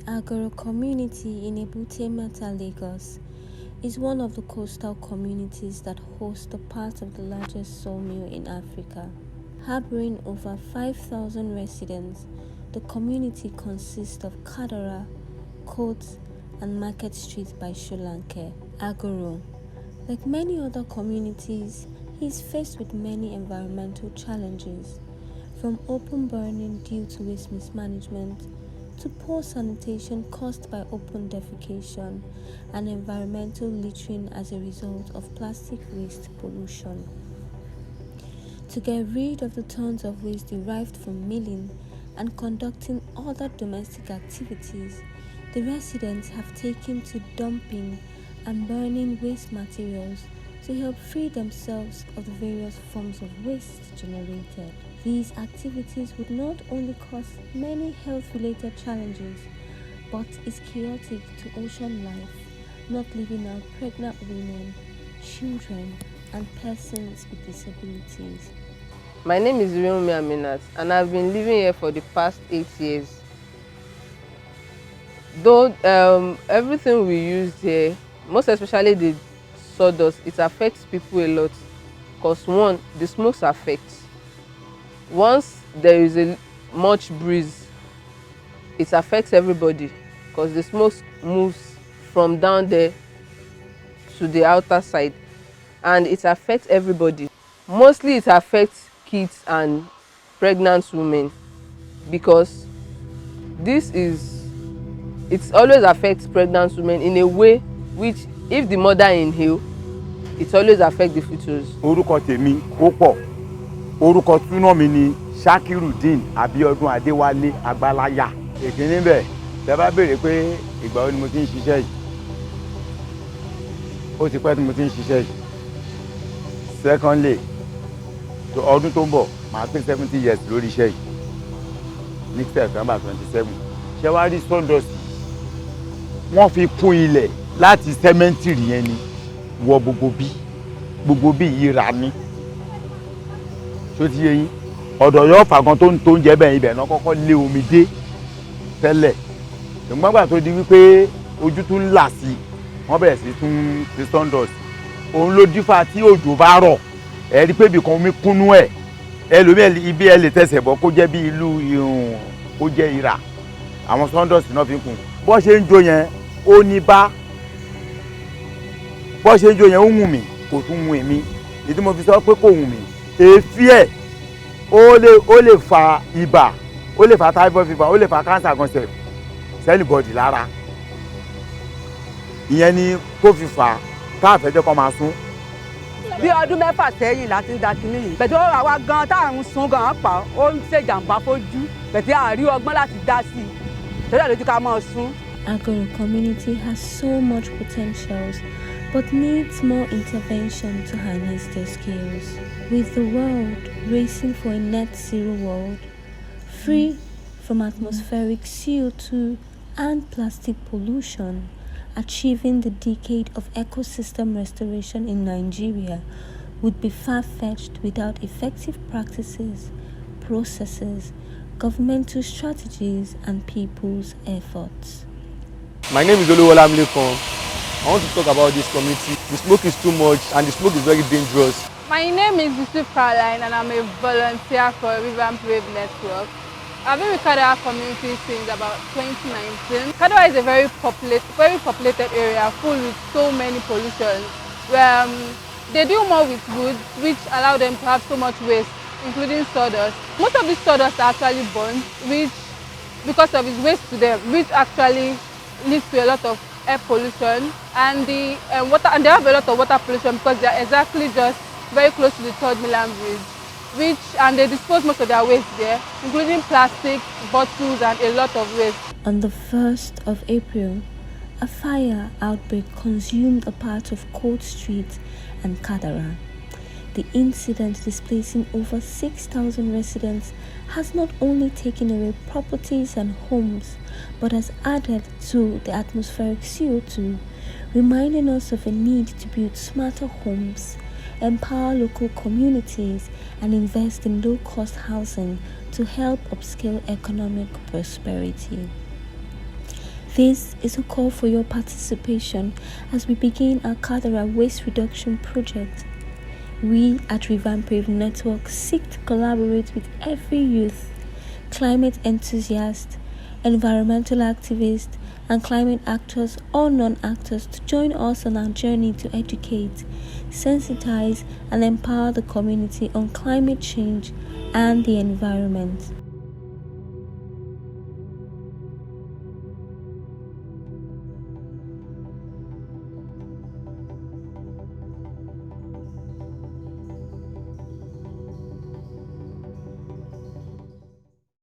Agoro community in Ebute Metta, Lagos, is one of the coastal communities that host a part of the largest sawmill in Africa. Harboring over 5,000 residents, the community consists of Kadara, Coates, and Market Street by Sholanke. Agoro, like many other communities, is faced with many environmental challenges, from open burning due to waste mismanagement to poor sanitation caused by open defecation and environmental littering as a result of plastic waste pollution. To get rid of the tons of waste derived from milling and conducting other domestic activities, the residents have taken to dumping and burning waste materials to help free themselves of the various forms of waste generated. These activities would not only cause many health-related challenges, but is chaotic to ocean life, not leaving out pregnant women, children, and persons with disabilities. My name is Riomi Aminat, and I've been living here for the past 8 years. Though everything we use here, most especially the sawdust, it affects people a lot. Because one, the smokes affects. Once there is a much breeze, it affects everybody because the smoke moves from down there to the outer side, and it affects everybody. Mostly it affects kids and pregnant women because it always affects pregnant women in a way which if the mother inhale, it always affects the fetus. Orúkọ tèmi ó pọ̀. Orúkọ túnà mi ni Shakirudeen Abiodun Adéwálé Agbáláyà. Èkíní bẹ̀, tẹ́ bá béèrè pé ìgbà wo ni mo ti ń ṣiṣẹ́ yìí. Ó ti pẹ́ tí mo ti ń ṣiṣẹ́ yìí. Secondly, ọdún tó ń bọ̀, màá pé 70 years lórí iṣẹ́ yìí. Ní September 27. Ṣé wá rí sawdust? Wọ́n fi kún ilẹ̀ láti cemetery yẹn ni wọ gbogbo bí ìra ní. Ṣó ti yé yín? Ọ̀dọ̀ yóò fàgàn tó ń jẹ́ bẹ́ẹ̀ ibẹ̀ náà kọ́kọ́ lé omi dé tẹ́lẹ̀. Ṣùgbọ́n gbà tó di wípé ojú tún là sí, wọ́n bẹ̀rẹ̀ sí tún ti sawdust. Òun ló dífá tí òjò bá rọ̀, ẹ rí pé ibìkan omi kúnnú ẹ̀. Ẹlòmíì ibi ẹ lè tẹ̀sẹ̀ bọ́ kó jẹ́ bí ìlú irun kó jẹ́ ìrà. Àwọn sawdust náà fi ń kùn. Bó ṣe ń jó yẹn, ó ní bá. Bó ṣe ń jó yẹn, ó wù mí, kò tún wù mí. Ìdí mo fi sọ pé kò wù mí. Èéfì ẹ̀ ó lè fa ibà, ó lè fa typhoid fever, ó lè fa cancer gan sef anybody lára. Ìyẹn ni tó fi fà tá fẹ́ jẹ́ kó máa sún. Bí ọdún 6 sẹ́yìn láti ń da kinní yìí. Bẹ̀tẹ̀ ó àwa gan táwọn sun gan pa ó ń ṣe jàǹbá fojú. Bẹ̀tẹ̀ àrí ọgbọ́n láti dá sí i. Tẹ́lẹ̀ lójú ká máa sún. Agoro community has so much potentials but needs more intervention to harness their skills. With the world racing for a net zero world, free from atmospheric CO2 and plastic pollution, achieving the decade of ecosystem restoration in Nigeria would be far-fetched without effective practices, processes, governmental strategies, and people's efforts. My name is Oluwola Mlekon. I want to talk about this community. The smoke is too much and the smoke is very dangerous. My name is Yusuf Caroline and I'm a volunteer for Revamp Wave Network. I've been with Kadara community since about 2019. Kadara is a very populated area full with so many pollutions. They deal more with wood, which allow them to have so much waste, including sawdust. Most of these sawdust are actually burned, which, because of its waste to them, which actually leads to a lot of air pollution and they have a lot of water pollution because they are exactly just very close to the 3rd Milan Bridge, and they dispose most of their waste there, including plastic, bottles, and a lot of waste. On the 1st of April, a fire outbreak consumed a part of Coates Street and Kadara. The incident, displacing over 6,000 residents, has not only taken away properties and homes, but has added to the atmospheric CO2, reminding us of a need to build smarter homes, empower local communities, and invest in low-cost housing to help upscale economic prosperity. This is a call for your participation as we begin our Kadara Waste Reduction Project. We at Revamp Pave Network seek to collaborate with every youth, climate enthusiast, environmental activist, and climate actors or non-actors to join us on our journey to educate, sensitize, and empower the community on climate change and the environment.